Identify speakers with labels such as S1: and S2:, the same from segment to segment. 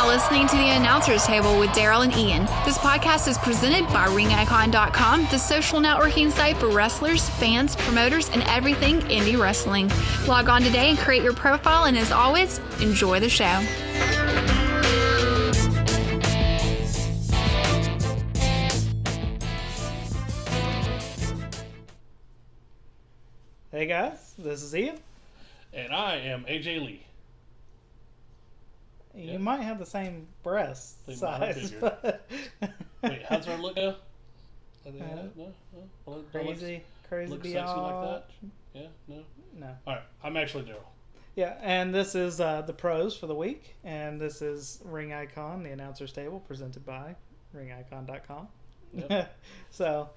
S1: now listening to the Announcers Table with Daryl and Ian. This podcast is presented by RingIcon.com, the social networking site for wrestlers, fans, promoters, and everything indie wrestling. Log on today and create your profile, and as always, enjoy the show.
S2: Hey guys, this is Ian.
S3: And I am AJ Lee.
S2: You might have the same breast size.
S3: But... Wait, how's our look now?
S2: Crazy
S3: look
S2: beyond.
S3: sexy like that? Yeah, no?
S2: No.
S3: Alright, I'm actually Daryl.
S2: Yeah, and this is the pros for the week, and this is Ring Icon, the Announcers Table, presented by RingIcon.com.
S3: Yep.
S2: So,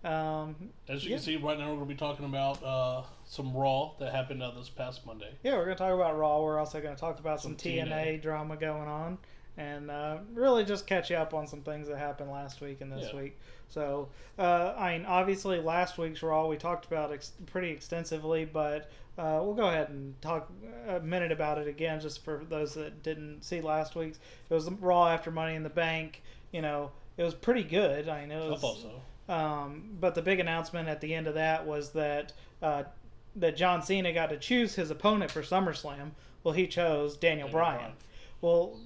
S3: as you can see, right now we're going to be talking about some Raw that happened this past Monday.
S2: Yeah, we're going to talk about Raw. We're also going to talk about some TNA drama going on, and really just catch you up on some things that happened last week and this week. So, obviously last week's Raw we talked about pretty extensively, but we'll go ahead and talk a minute about it again, just for those that didn't see last week's. It was Raw after Money in the Bank. You know, it was pretty good. I
S3: thought so.
S2: But the big announcement at the end of that was that that John Cena got to choose his opponent for SummerSlam. Well, he chose Daniel Bryan. Well,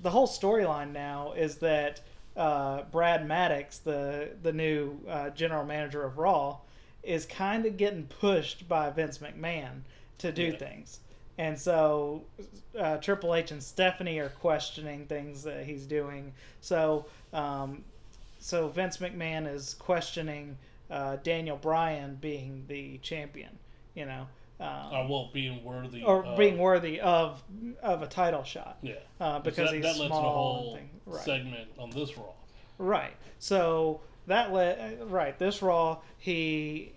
S2: the whole storyline now is that Brad Maddox, the new general manager of Raw, is kind of getting pushed by Vince McMahon to do things. And so Triple H and Stephanie are questioning things that he's doing. So Vince McMahon is questioning Daniel Bryan being the champion, you know.
S3: Being worthy.
S2: Or being worthy of a title shot.
S3: Yeah.
S2: Because he's
S3: that led
S2: small.
S3: to the whole
S2: Right.
S3: segment on this Raw.
S2: Right. So that this Raw, he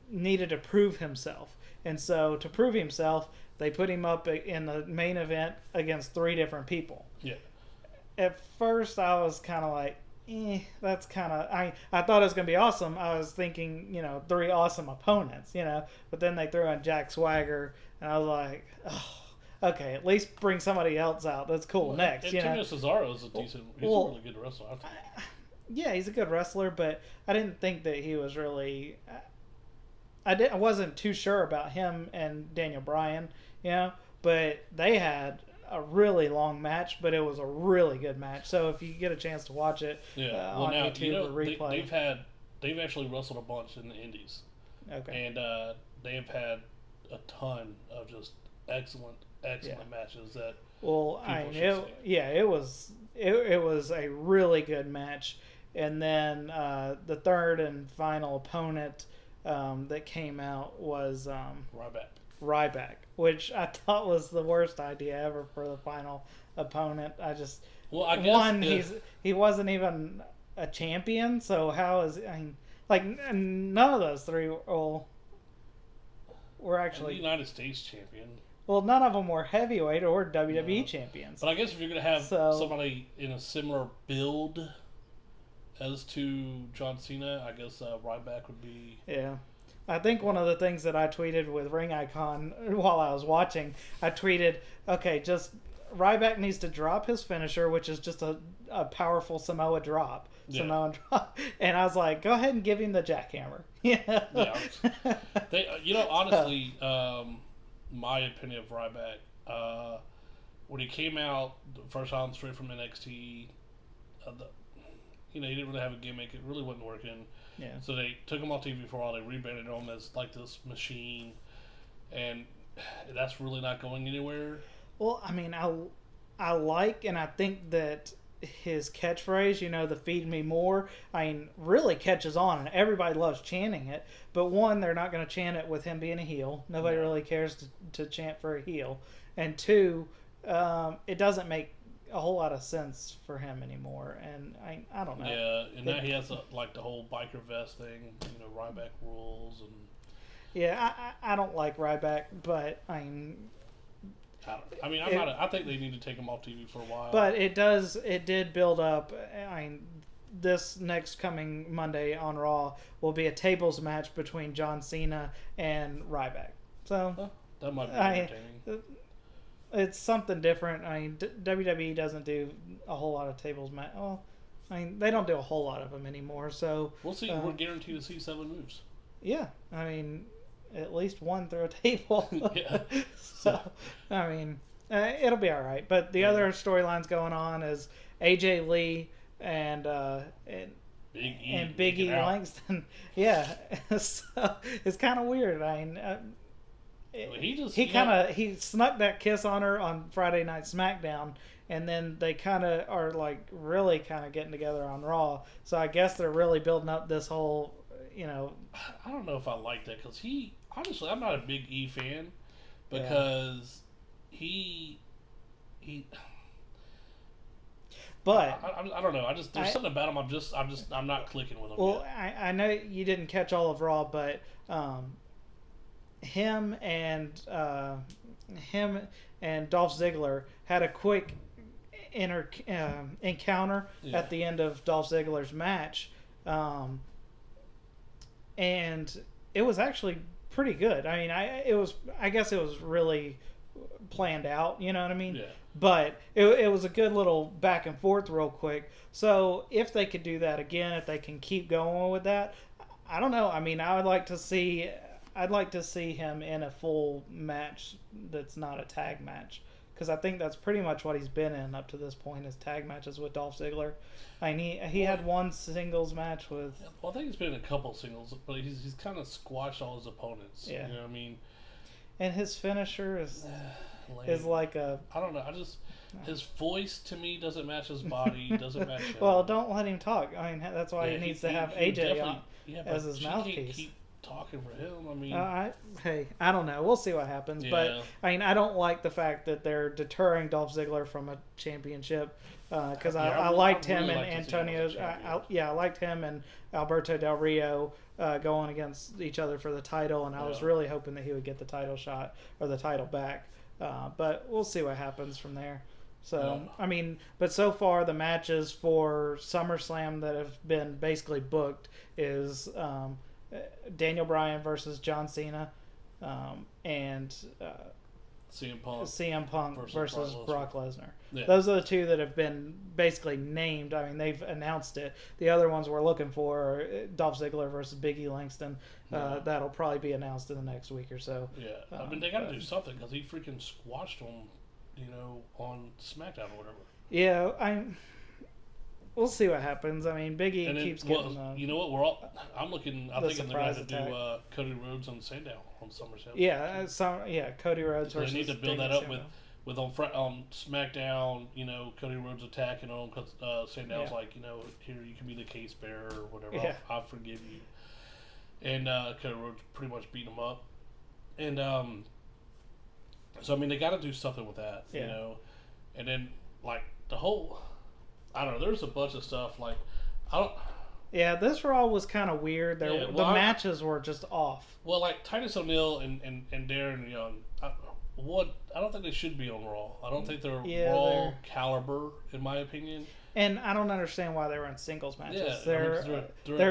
S2: needed to prove himself. And so to prove himself, they put him up in the main event against 3 different people.
S3: Yeah.
S2: At first, I was kind of like, that's kind of... I thought it was going to be awesome. I was thinking, 3 awesome opponents, But then they threw in Jack Swagger, and I was like, oh, okay, at least bring somebody else out. That's cool next,
S3: Antonio Cesaro is a decent... He's a really good wrestler.
S2: Yeah, he's a good wrestler, but I didn't think that he was really... I wasn't too sure about him and Daniel Bryan, but they had a really long match, but it was a really good match. So if you get a chance to watch it on YouTube or replay,
S3: they've actually wrestled a bunch in the Indies.
S2: Okay,
S3: and they have had a ton of just excellent matches that.
S2: Well, it was a really good match, and then the third and final opponent that came out was Ryback, which I thought was the worst idea ever for the final opponent. I guess he wasn't even a champion, so how is none of those 3 were actually
S3: United States champion.
S2: Well, none of them were heavyweight or WWE champions.
S3: But I guess if you're gonna have somebody in a similar build as to John Cena, I guess Ryback would be.
S2: Yeah. I think one of the things that I tweeted with Ring Icon while I was watching, I tweeted, okay, just Ryback needs to drop his finisher, which is just a powerful Samoa drop. And I was like, go ahead and give him the jackhammer. Yeah.
S3: Honestly, my opinion of Ryback, when he came out the first time straight from NXT, he didn't really have a gimmick. It really wasn't working.
S2: Yeah.
S3: So they took him off TV for a while. They rebranded him as like this machine, and that's really not going anywhere.
S2: Well, I mean, I like, and I think that his catchphrase, the "feed me more," really catches on, and everybody loves chanting it. But one, they're not going to chant it with him being a heel. Nobody really cares to chant for a heel. And 2, it doesn't make a whole lot of sense for him anymore, and I don't know.
S3: Yeah, and now he has the whole biker vest thing, Ryback rules, and
S2: yeah, I don't like Ryback, but
S3: I think they need to take him off TV for a while.
S2: But it did build up. This next coming Monday on Raw will be a tables match between John Cena and Ryback. So
S3: that might be entertaining.
S2: it's something different. I mean, WWE doesn't do a whole lot of tables match. Well, I mean, they don't do a whole lot of them anymore. So
S3: we'll see. We're guaranteed to see 7 moves.
S2: Yeah, I mean, at least one through a table.
S3: Yeah.
S2: So, I mean, it'll be all right. But the other storylines going on is AJ Lee and Big E Langston. Yeah, so it's kind of weird. I mean, he snuck that kiss on her on Friday Night SmackDown, and then they kind of are like really kind of getting together on Raw. So I guess they're really building up this whole,
S3: I don't know if I like that because honestly, I'm not a Big E fan because he.
S2: But
S3: I don't know. There's something about him. I'm not clicking with him.
S2: Well, I know you didn't catch all of Raw, but him and Dolph Ziggler had a quick encounter at the end of Dolph Ziggler's match, and it was actually pretty good. I mean, I guess it was really planned out. You know what I mean?
S3: Yeah.
S2: But it was a good little back and forth real quick. So if they could do that again, if they can keep going with that, I don't know. I mean, I'd like to see him in a full match that's not a tag match, because I think that's pretty much what he's been in up to this point, is tag matches with Dolph Ziggler. I mean, he had one singles match with.
S3: Well, I think he's been in a couple singles, but he's kind of squashed all his opponents.
S2: Yeah.
S3: You know what I mean?
S2: And his finisher is like a.
S3: I don't know. His voice to me doesn't match his body. Doesn't match him.
S2: Well, don't let him talk. I mean, that's why he needs to have AJ on as his mouthpiece.
S3: Keep talking for him. I mean,
S2: I don't know. We'll see what happens. Yeah. But I mean, I don't like the fact that they're deterring Dolph Ziggler from a championship, because I liked him and Antonio. I liked him and Alberto Del Rio going against each other for the title, and I was really hoping that he would get the title shot or the title back. But we'll see what happens from there. So, I mean, but so far the matches for SummerSlam that have been basically booked is Daniel Bryan versus John Cena, and CM Punk versus Brock Lesnar. Yeah. Those are the two that have been basically named. I mean, they've announced it. The other ones we're looking for are Dolph Ziggler versus Big E Langston. That'll probably be announced in the next week or so.
S3: Yeah, I mean, they got to do something because he freaking squashed them, on SmackDown or whatever.
S2: Yeah, we'll see what happens. I mean, Big E keeps getting.
S3: You know what? I'm thinking they're going to do Cody Rhodes on Sandown on SummerSlam.
S2: Yeah, Cody Rhodes.
S3: So they need to build that up with on SmackDown. Cody Rhodes attacking on because Sandow's like, here you can be the case bearer or whatever. Yeah. I'll forgive you. And Cody Rhodes pretty much beat him up, and so I mean they got to do something with that, and then like the whole. I don't know. There's a bunch of stuff like I don't.
S2: Yeah, this Raw was kind of weird. The matches were just off.
S3: Well, like Titus O'Neil and Darren Young, I don't think they should be on Raw. I don't think they're Raw caliber, in my opinion.
S2: And I don't understand why they were in singles matches.
S3: Yeah,
S2: they're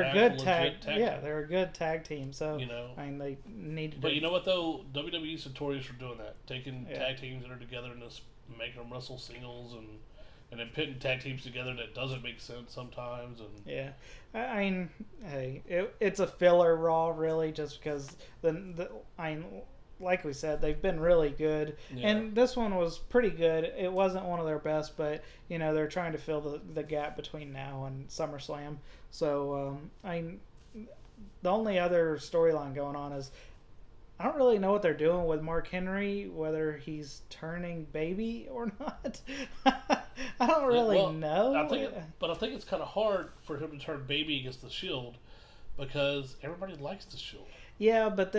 S2: a good tag. Yeah, they're a good tag team. So I mean, they need to.
S3: But you know what though, WWE's notorious for doing that, taking tag teams that are together and just making them wrestle singles and then pitting tag teams together that doesn't make sense sometimes. And
S2: yeah, I mean, hey, it's a filler Raw really, just because like we said, they've been really good, and this one was pretty good. It wasn't one of their best, but they're trying to fill the gap between now and SummerSlam. So the only other storyline going on is I don't really know what they're doing with Mark Henry, whether he's turning baby or not. I don't really know.
S3: I think it's kind of hard for him to turn baby against the Shield because everybody likes the Shield.
S2: Yeah, but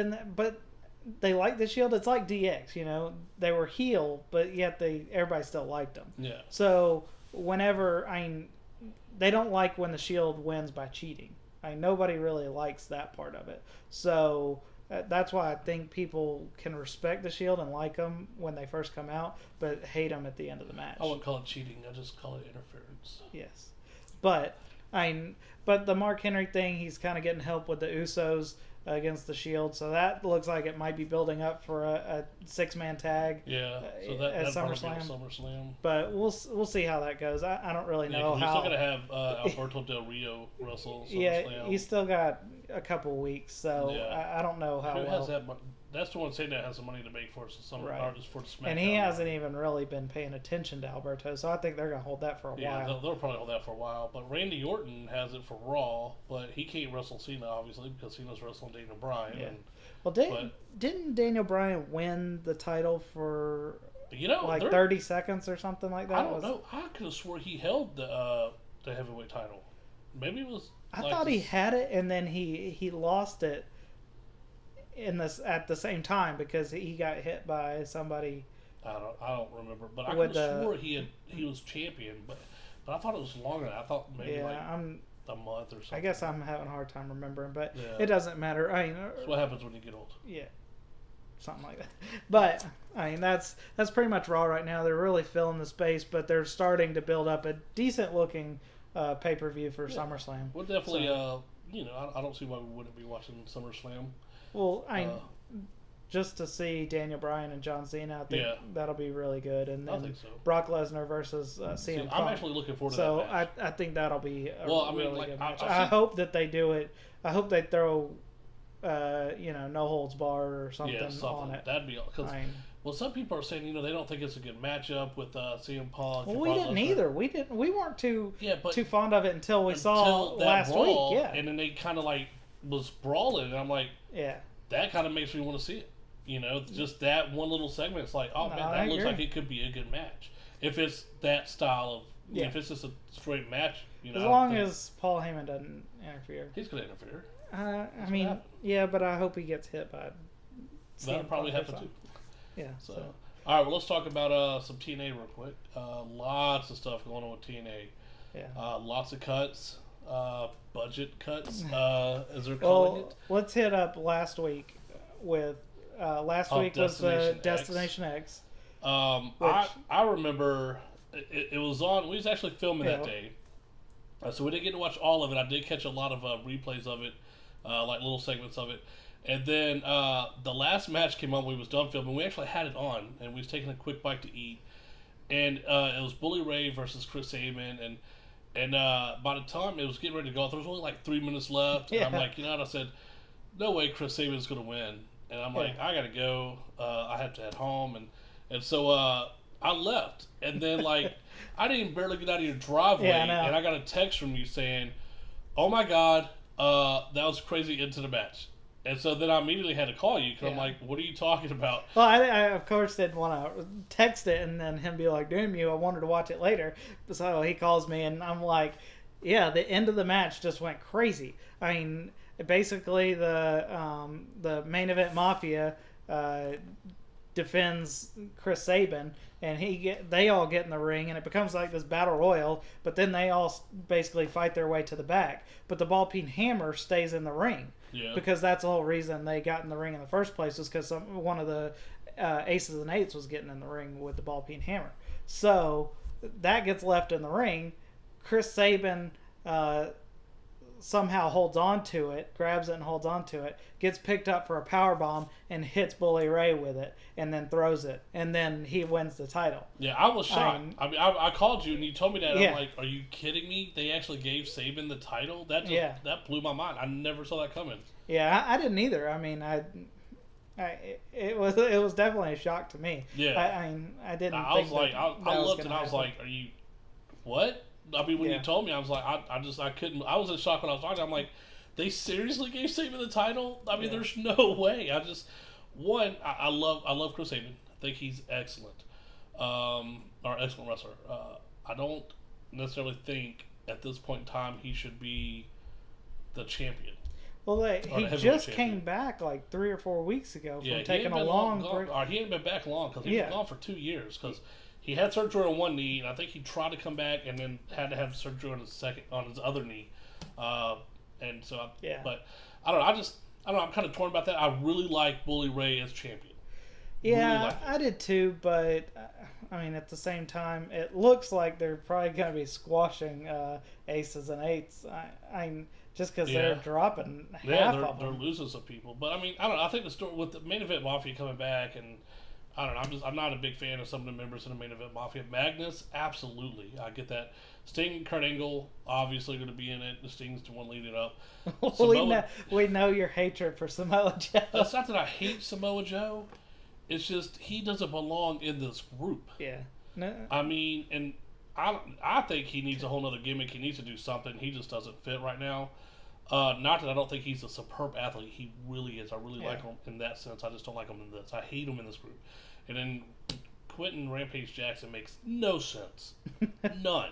S2: they like the Shield. It's like DX, they were heel, but yet everybody still liked them.
S3: Yeah.
S2: So whenever they don't like when the Shield wins by cheating. Nobody really likes that part of it. So. That's why I think people can respect the Shield and like them when they first come out, but hate them at the end of the match.
S3: I wouldn't call it cheating. I just call it interference.
S2: Yes, but the Mark Henry thing, he's kind of getting help with the Usos. against the Shield. So that looks like it might be building up for a 6-man tag.
S3: Yeah, so
S2: at
S3: that'd probably be
S2: SummerSlam.
S3: at SummerSlam.
S2: But we'll see how that goes. I don't really know
S3: You're
S2: how.
S3: still gonna have Alberto Del Rio wrestle SummerSlam.
S2: Yeah, he's still got a couple weeks, so I don't know how
S3: Who
S2: well.
S3: has that? That's the one saying that has the money to make for Summer,
S2: Right.
S3: or just for the SmackDown.
S2: And he hasn't even really been paying attention to Alberto, so I think they're going to hold that for a
S3: Yeah,
S2: while.
S3: they'll probably hold that for a while. But Randy Orton has it for Raw, but he can't wrestle Cena, obviously, because Cena's wrestling Daniel Bryan.
S2: Yeah.
S3: And,
S2: Well, didn't Daniel Bryan win the title for like 30 seconds or something like that?
S3: I don't know. I could have swore he held the heavyweight title. Maybe it was.
S2: I thought he had it, and then he lost it at the same time because he got hit by somebody.
S3: I don't remember, but I could have swore he was champion, but I thought it was longer than that. I thought maybe a month or something.
S2: I guess I'm having a hard time remembering, but
S3: Yeah.
S2: it doesn't matter. I mean,
S3: That's what happens when you get old.
S2: Yeah, something like that. But I mean, that's pretty much Raw right now. They're really filling the space, but they're starting to build up a decent looking pay-per-view for SummerSlam.
S3: Well, definitely. I don't see why we wouldn't be watching SummerSlam.
S2: Well, just to see Daniel Bryan and John Cena, I think that'll be really good. And then
S3: I think so.
S2: Brock Lesnar versus CM Punk.
S3: I'm actually looking forward to that match.
S2: I think that'll be a really good match.
S3: I
S2: hope that they do it. I hope they throw, no holds barred or something on it.
S3: That'd be because. Well, some people are saying they don't think it's a good matchup with CM Punk.
S2: Well, we didn't either. We weren't too fond of it until we saw last week. Yeah,
S3: and then they kind of was brawling, and I'm like, that kind of makes me want to see it. Just that one little segment. It's like, man, that looks like it could be a good match. If it's that style of, if it's just a straight match,
S2: as long as Paul Heyman doesn't interfere.
S3: He's going to interfere.
S2: I mean, but I hope he gets hit by.
S3: That'll probably happen too.
S2: Yeah.
S3: So, all right. Well, let's talk about some TNA real quick. Lots of stuff going on with TNA.
S2: Yeah.
S3: Lots of cuts. Budget cuts, as they're calling it.
S2: Let's hit up last week with. Last week was the Destination X.
S3: I remember it was on. We was actually filming that day, so we didn't get to watch all of it. I did catch a lot of replays of it, like little segments of it. And then the last match came on. We was done filming. We actually had it on, and we was taking a quick bite to eat. And it was Bully Ray versus Chris Sabin, and by the time it was getting ready to go, there was only like 3 minutes left. And I'm like, what? I said, no way Chris Sabin's going to win. And I'm like, I got to go. I have to head home. And so I left. And then, I didn't barely get out of your driveway. And I got a text from you saying, oh, my God, that was crazy into the match. And so then I immediately had to call you because I'm like, what are you talking about?
S2: Well, I of course didn't want to text it and then him be like, damn you, I wanted to watch it later. So he calls me and I'm like, the end of the match just went crazy. I mean, basically the main event Mafia defends Chris Sabin and they all get in the ring and it becomes like this battle royal, but then they all basically fight their way to the back. But the Ball Peen Hammer stays in the ring.
S3: Yeah.
S2: Because that's the whole reason they got in the ring in the first place was because one of the Aces and Eights was getting in the ring with the Ball Peen Hammer. So that gets left in the ring. Chris Sabin somehow holds on to it, grabs it and holds on to it, gets picked up for a powerbomb and hits Bully Ray with it and then throws it. And then he wins the title.
S3: Yeah, I was shocked. I called you and you told me that. I'm like, are you kidding me? They actually gave Sabin the title? That blew my mind. I never saw that coming.
S2: Yeah, I didn't either. I mean, it was definitely a shock to me.
S3: Yeah.
S2: I didn't
S3: I
S2: think
S3: was like, I looked and I was
S2: happen.
S3: like, are you, what? I mean, when you told me, I was like, I couldn't. I was in shock when I was watching. I'm like, they seriously gave Sabin the title? I mean, there's no way. I love Chris Sabin. I think he's excellent, or excellent wrestler. I don't necessarily think at this point in time he should be the champion.
S2: Well, he just came back like 3 or 4 weeks ago from taking a long break.
S3: He ain't been back long because he was gone for 2 years because he had surgery on one knee, and I think he tried to come back and then had to have surgery on his other knee. And so, but I don't know. I don't know. I'm kind of torn about that. I really like Bully Ray as champion.
S2: Yeah,
S3: really
S2: I did too, but I mean, at the same time, it looks like they're probably going to be squashing Aces and Eights. I'm just because they're dropping half of them.
S3: They're losing some people. But I mean, I don't know. I think the story with the Main Event Mafia coming back, and I don't know. I'm not a big fan of some of the members in the Main Event Mafia. Magnus, absolutely, I get that. Sting and Kurt Angle, obviously going to be in it. The Sting's the one leading up.
S2: We know your hatred for Samoa Joe.
S3: It's not that I hate Samoa Joe. It's just he doesn't belong in this group.
S2: Yeah. No.
S3: I mean, and I think he needs a whole other gimmick. He needs to do something. He just doesn't fit right now. Not that I don't think he's a superb athlete. He really is. I really like him in that sense. I just don't like him in this. I hate him in this group. And then Quentin Rampage Jackson makes no sense. None.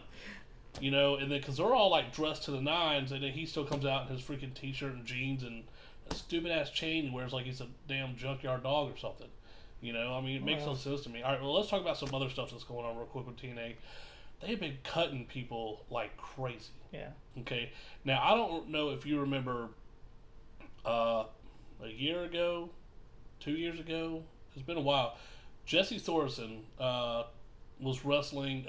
S3: You know, and then because they're all like dressed to the nines, and then he still comes out in his freaking t-shirt and jeans and a stupid ass chain he wears like he's a damn junkyard dog or something. You know, I mean, it makes no sense to me. All right, well, let's talk about some other stuff that's going on real quick with TNA. They've been cutting people like crazy.
S2: Yeah.
S3: Okay. Now, I don't know if you remember a year ago, 2 years ago, it's been a while, Jesse Thorson was wrestling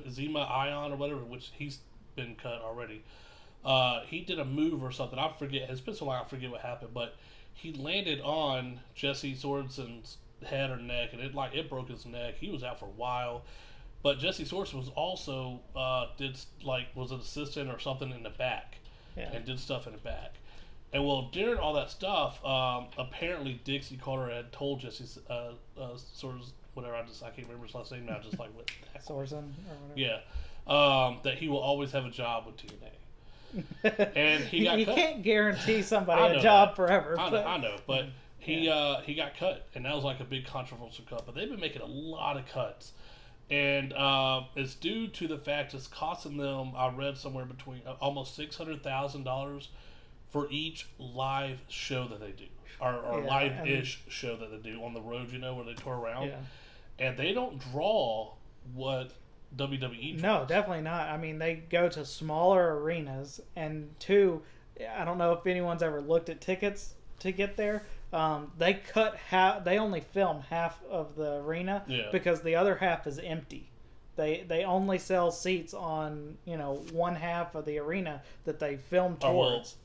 S3: Zima Ion or whatever, which he's been cut already. He did a move or something. I forget. It's been so long I forget what happened, but he landed on Jesse Sorensen's head or neck, and it broke his neck. He was out for a while. But Jesse Sorensen was also was an assistant or something in the back, and did stuff in the back. And well, during all that stuff, apparently Dixie Carter had told Jesse Sorensen, whatever, I can't remember his last name now, just like what
S2: Sorensen or whatever.
S3: Yeah, that he will always have a job with TNA. And he got cut.
S2: You can't guarantee somebody a job forever.
S3: I know, but he got cut, and that was like a big controversial cut. But they've been making a lot of cuts, and it's due to the fact it's costing them. I read somewhere between almost $600,000 for each live show that they do, or live-ish show that they do on the road. You know, where they tour around, and they don't draw what WWE draws.
S2: No, definitely not. I mean, they go to smaller arenas, and two, I don't know if anyone's ever looked at tickets to get there. They cut half. They only film half of the arena because the other half is empty. They only sell seats on one half of the arena that they film towards.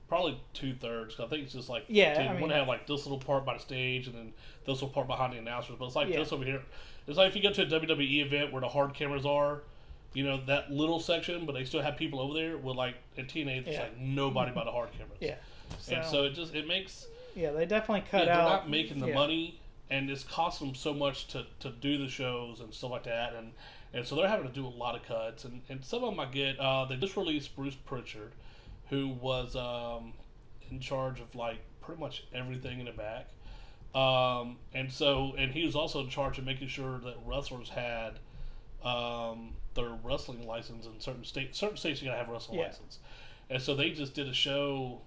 S3: Probably 2/3. I think it's just like want to have like this little part by the stage and then this little part behind the announcers. But it's like this over here. It's like if you go to a WWE event where the hard cameras are, that little section, but they still have people over there. With like at TNA, there's like nobody by the hard cameras.
S2: Yeah.
S3: And so it makes.
S2: Yeah, they definitely cut
S3: they're
S2: out.
S3: They're not making the money, and it's costing them so much to do the shows and stuff like that, and so they're having to do a lot of cuts, and some of them I get. They just released Bruce Pritchard, who was in charge of like pretty much everything in the back, and he was also in charge of making sure that wrestlers had their wrestling license in certain states. Certain states you gotta have a wrestling license, and so they just did a show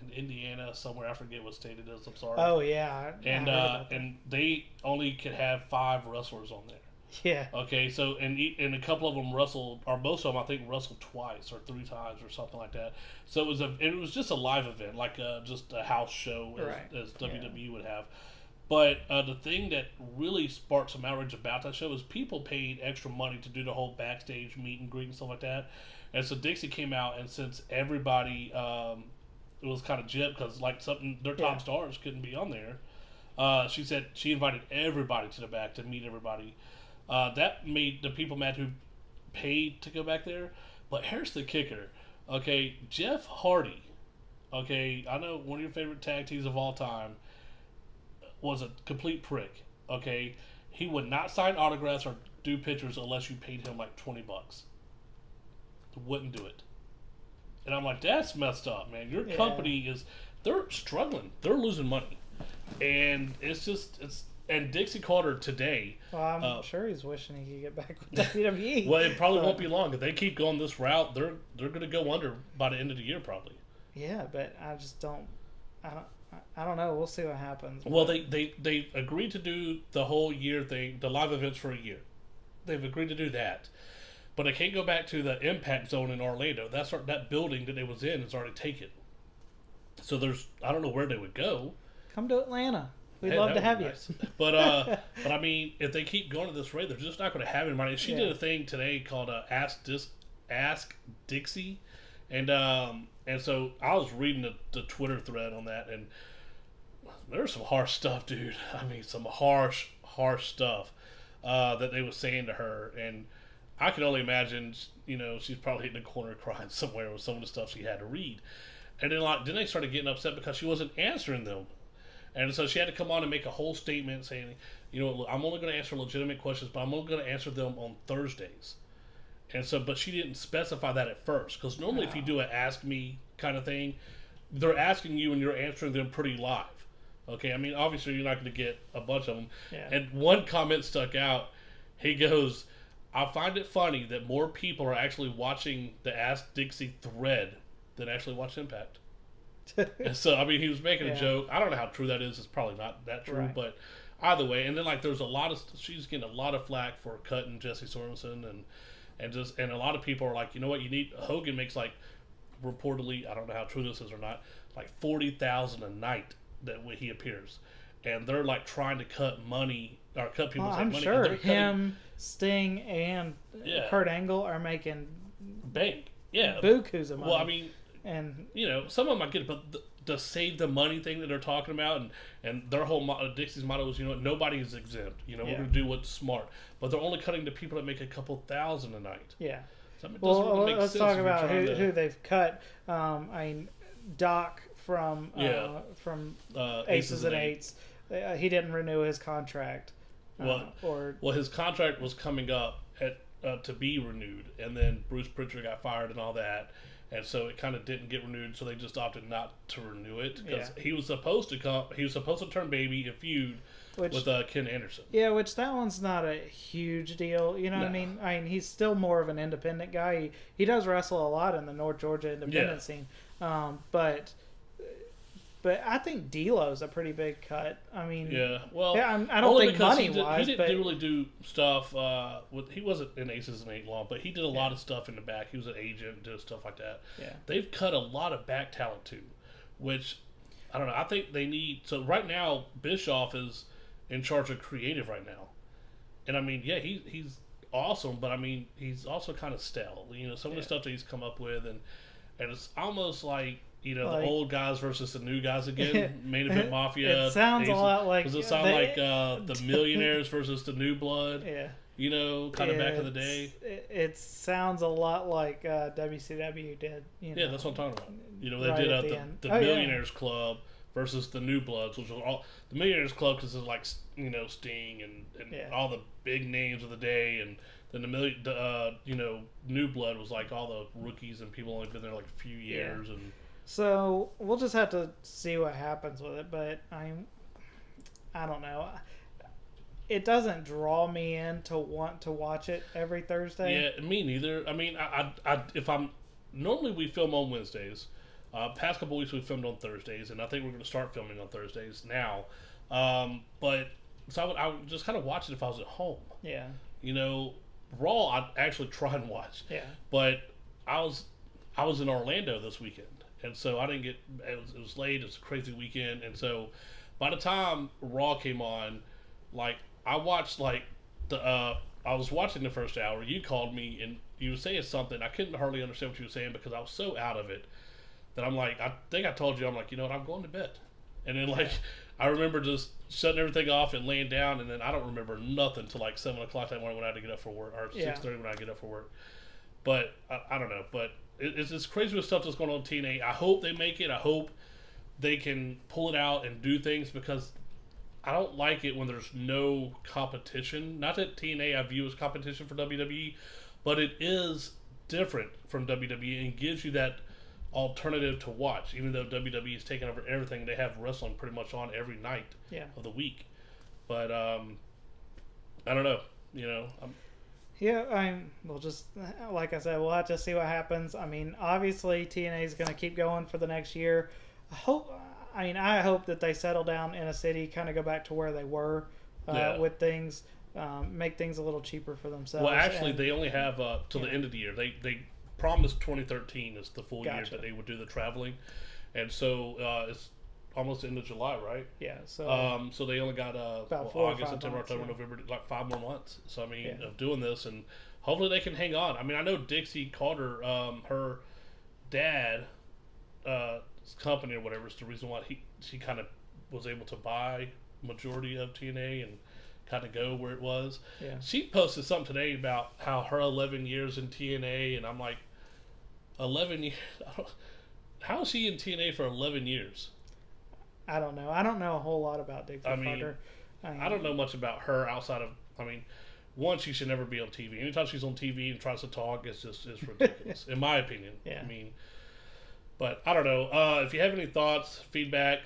S3: in Indiana somewhere. I forget what state it is. I'm sorry.
S2: Oh yeah,
S3: and they only could have 5 wrestlers on there.
S2: Yeah.
S3: Okay, so and a couple of them wrestled, or most of them I think wrestled twice or 3 times or something like that. So it was just a live event, like just a house show as WWE would have. But the thing that really sparked some outrage about that show is people paid extra money to do the whole backstage meet and greet and stuff like that. And so Dixie came out, and since everybody it was kind of gypped because like their top stars couldn't be on there. She said she invited everybody to the back to meet everybody. That made the people mad who paid to go back there. But here's the kicker. Okay, Jeff Hardy, okay, I know one of your favorite tag teams of all time, was a complete prick. Okay, he would not sign autographs or do pictures unless you paid him like $20. Wouldn't do it. And I'm like, that's messed up, man. Your company they're struggling. They're losing money. And and Dixie Carter today.
S2: Well, I'm sure he's wishing he could get back with WWE.
S3: Well, it probably won't be long. If they keep going this route, they're going to go under by the end of the year, probably.
S2: Yeah, but I just don't. I don't know. We'll see what happens.
S3: Well, they agreed to do the whole year thing, the live events for a year. They've agreed to do that, but they can't go back to the Impact Zone in Orlando. That building that they was in is already taken. So I don't know where they would go.
S2: Come to Atlanta. We'd love to have you.
S3: Nice. But I mean, if they keep going at this rate, they're just not going to have anybody. She did a thing today called Ask Ask Dixie, and so I was reading the Twitter thread on that, and there's some harsh stuff, dude. I mean, some harsh stuff that they were saying to her, and I can only imagine, she's probably in the corner crying somewhere with some of the stuff she had to read. And then they started getting upset because she wasn't answering them. And so she had to come on and make a whole statement saying, I'm only going to answer legitimate questions, but I'm only going to answer them on Thursdays. And so, but she didn't specify that at first, because normally if you do an ask me kind of thing, they're asking you and you're answering them pretty live. Okay, I mean, obviously you're not going to get a bunch of them.
S2: Yeah.
S3: And one comment stuck out. He goes, I find it funny that more people are actually watching the Ask Dixie thread than actually watch Impact. And so, I mean, he was making a joke. I don't know how true that is. It's probably not that true, right. But either way. And then, there's she's getting a lot of flack for cutting Jesse Sorensen, and a lot of people are like, Hogan makes reportedly, I don't know how true this is or not, $40,000 a night that he appears, and they're trying to cut money or cut people's money.
S2: I'm sure him, Sting, and Kurt Angle are making
S3: bank. Yeah,
S2: bukus of money.
S3: Well, I mean.
S2: And
S3: some of them I get it, but the save the money thing that they're talking about, and their whole Dixie's motto is, nobody is exempt. We're going to do what's smart, but they're only cutting to people that make a couple thousand a night.
S2: Yeah.
S3: So, I mean,
S2: really let's talk about who they've cut. Doc from Aces and Eights. He didn't renew his contract.
S3: His contract was coming up to be renewed, and then Bruce Pritchard got fired and all that. And so it kind of didn't get renewed, so they just opted not to renew it because he was supposed to come. He was supposed to turn baby and feud with Ken Anderson.
S2: Yeah, which that one's not a huge deal. You know what I mean? He's still more of an independent guy. He does wrestle a lot in the North Georgia independent scene, but I think D'Lo's a pretty big cut. I mean, I don't think money wise,
S3: he didn't really do stuff. He wasn't in Aces and Eight long, but he did a lot of stuff in the back. He was an agent and did stuff like that.
S2: Yeah,
S3: they've cut a lot of back talent too, which I don't know. I think they need. So right now, Bischoff is in charge of creative right now, and I mean, he's awesome, but I mean, he's also kind of stale. Some of the stuff that he's come up with, and it's almost like. The old guys versus the new guys again. Main Event Mafia.
S2: It sounds a lot like.
S3: Does it sound like the Millionaires versus the New Blood?
S2: Yeah.
S3: Kind of back in the day.
S2: It sounds a lot like WCW did.
S3: Yeah, that's what I'm talking about. They did the Millionaires Club versus the New Bloods, which was all the Millionaires Club because it's Sting and all the big names of the day, and then the New Blood was all the rookies and people only been there a few years and.
S2: So we'll just have to see what happens with it, but I don't know. It doesn't draw me in to want to watch it every Thursday.
S3: Yeah, me neither. I mean, normally we film on Wednesdays. Past couple weeks we filmed on Thursdays, and I think we're going to start filming on Thursdays now. But so I would just kind of watch it if I was at home.
S2: Yeah.
S3: Raw I'd actually try and watch.
S2: Yeah.
S3: But I was in Orlando this weekend. And so I didn't get. It was late. It was a crazy weekend, and so by the time Raw came on, I watched I was watching the first hour. You called me and you were saying something. I couldn't hardly understand what you were saying because I was so out of it that I'm like, I think I told you, I'm like, you know what, I'm going to bed. And then I remember just shutting everything off and laying down, and then I don't remember nothing till 7 o'clock that morning when I had to get up for work, or 6:30 when I get up for work. But I don't know, but. It's crazy with stuff that's going on in TNA. I hope they make it. I hope they can pull it out and do things because I don't like it when there's no competition. Not that TNA I view as competition for WWE, but it is different from WWE and gives you that alternative to watch. Even though WWE is taking over everything, they have wrestling pretty much on every night of the week. But I don't know.
S2: We'll just, like I said, we'll have to see what happens. I mean, obviously TNA is going to keep going for the next year. I hope that they settle down in a city, kind of go back to where they were with things, make things a little cheaper for themselves.
S3: Well, actually, they only have till the end of the year. They promised 2013 is the full year that they would do the traveling, and so almost the end of July, right?
S2: Yeah. So
S3: so they only got
S2: about 4 or
S3: August,
S2: 5
S3: September,
S2: months,
S3: October,
S2: yeah.
S3: November, like 5 more months. So I mean,
S2: Yeah.
S3: of doing this, and hopefully they can hang on. I mean, I know Dixie Carter, her dad, company or whatever is the reason why she kind of was able to buy majority of TNA and kind of go where it was.
S2: Yeah.
S3: She posted something today about how her 11 years in TNA, and I'm like, 11 years? How is she in TNA for 11 years?
S2: I don't know. I don't know a whole lot about Dixie
S3: I mean,
S2: Carter.
S3: I don't know much about her outside of, I mean, one, she should never be on TV. Anytime she's on TV and tries to talk, it's ridiculous, in my opinion.
S2: Yeah.
S3: I mean, but I don't know. If you have any thoughts, feedback,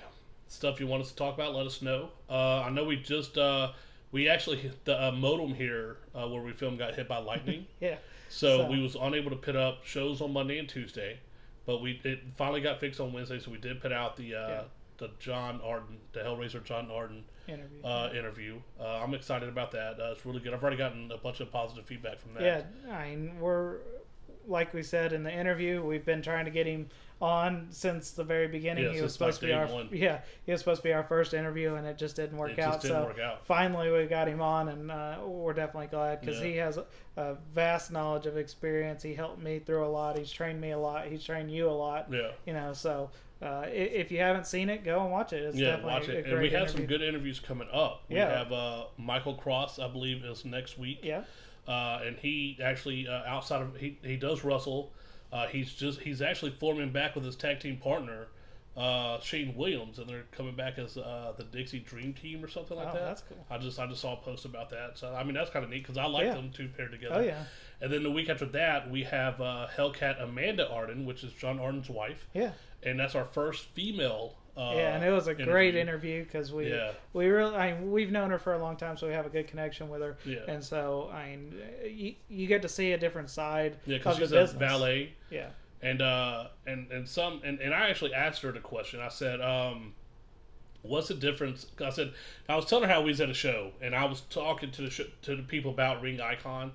S3: stuff you want us to talk about, let us know. I know we actually hit the modem here where we filmed got hit by lightning.
S2: Yeah.
S3: So we was unable to put up shows on Monday and Tuesday, but it finally got fixed on Wednesday. So we did put out the John Arden, the Hellraiser John Arden interview. I'm excited about that. It's really good. I've already gotten a bunch of positive feedback from that.
S2: Yeah, I mean, we're like we said in the interview, we've been trying to get him on since the very beginning.
S3: Yeah,
S2: he was
S3: since
S2: supposed to be our he was supposed to be our first interview, and it just didn't work out. Finally, we got him on, and we're definitely glad because he has a vast knowledge of experience. He helped me through a lot. He's trained me a lot. He's trained you a lot.
S3: Yeah,
S2: you know, so. If you haven't seen it, go and watch it. It's definitely
S3: watch it.
S2: A great
S3: and we have
S2: interview.
S3: some good interviews coming up. We have Michael Cross, I believe, is next week.
S2: Yeah.
S3: And he actually outside of he does wrestle. He's actually forming back with his tag team partner, Shane Williams, and they're coming back as the Dixie Dream Team or something like that.
S2: That's cool.
S3: I just saw a post about that. So I mean that's kind of neat because I like them two paired together.
S2: Oh yeah.
S3: And then the week after that we have Hellcat Amanda Arden, which is John Arden's wife.
S2: Yeah.
S3: And that's our first female.
S2: And it was a great interview because we really we've known her for a long time, so we have a good connection with her.
S3: Yeah.
S2: And so you get to see a different side of the business.
S3: She's a valet.
S2: Yeah.
S3: And I actually asked her the question. I said, "What's the difference?" I was telling her how we was at a show, and I was talking to the people about Ring Icon.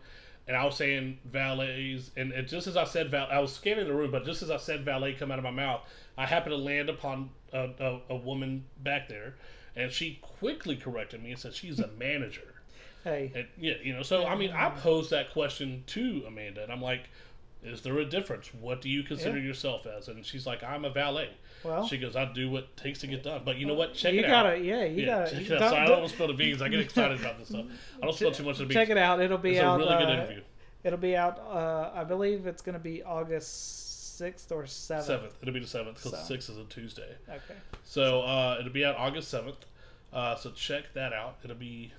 S3: And I was saying valets, and just as I said I was scanning the room, but just as I said valet come out of my mouth, I happened to land upon a woman back there, and she quickly corrected me and said she's a manager.
S2: Hey.
S3: And, so I mean, I posed that question to Amanda, and I'm like, is there a difference? What do you consider yourself as? And she's like, I'm a valet. Well, she goes, I do what it takes to get done. But you know what? Check it out.
S2: You gotta.
S3: Check it out. I don't want to spill the beans. I get excited about this stuff. I don't spill too much of the beans.
S2: Check it out. It'll be out.
S3: It's a really good interview.
S2: It'll be out. I believe it's going to be August 6th or 7th.
S3: 7th. It'll be the 7th because the 6th is a Tuesday.
S2: Okay.
S3: So it'll be out August 7th. So check that out. It'll be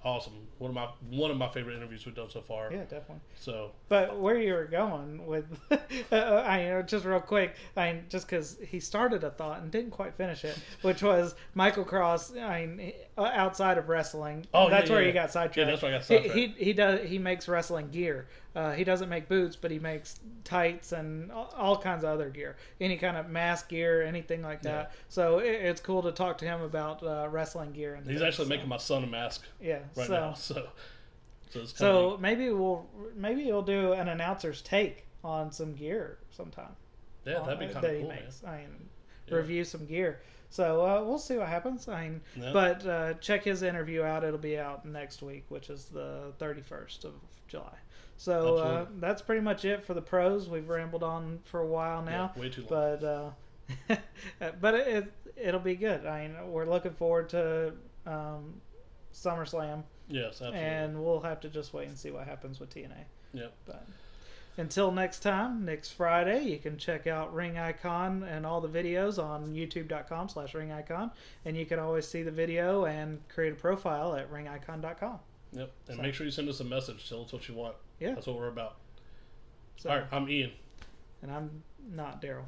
S3: awesome. One of my favorite interviews we've done so far.
S2: Yeah, definitely.
S3: So,
S2: but where you were going with, just real quick, just because he started a thought and didn't quite finish it, which was Michael Cross. Outside of wrestling, that's where he got sidetracked.
S3: Yeah, that's where I got sidetracked.
S2: He makes wrestling gear. He doesn't make boots, but he makes tights and all kinds of other gear, any kind of mask gear, anything like that. So it's cool to talk to him about wrestling gear. And
S3: he's actually making my son a mask.
S2: Yeah.
S3: Right now.
S2: So maybe he'll do an announcer's take on some gear sometime.
S3: Yeah, that'd be kind of cool.
S2: Review some gear. So we'll see what happens. But check his interview out. It'll be out next week, which is the 31st of July. So that's pretty much it for the pros. We've rambled on for a while now.
S3: Yeah, way too long.
S2: But it'll be good. We're looking forward to SummerSlam.
S3: Yes, absolutely.
S2: And we'll have to just wait and see what happens with TNA.
S3: Yep.
S2: But until next time, next Friday, you can check out Ring Icon and all the videos on youtube.com/ringicon. And you can always see the video and create a profile at ringicon.com.
S3: Yep. And make sure you send us a message. Tell us what you want.
S2: Yeah.
S3: That's what we're about.
S2: So,
S3: all right. I'm Ian.
S2: And I'm not Daryl.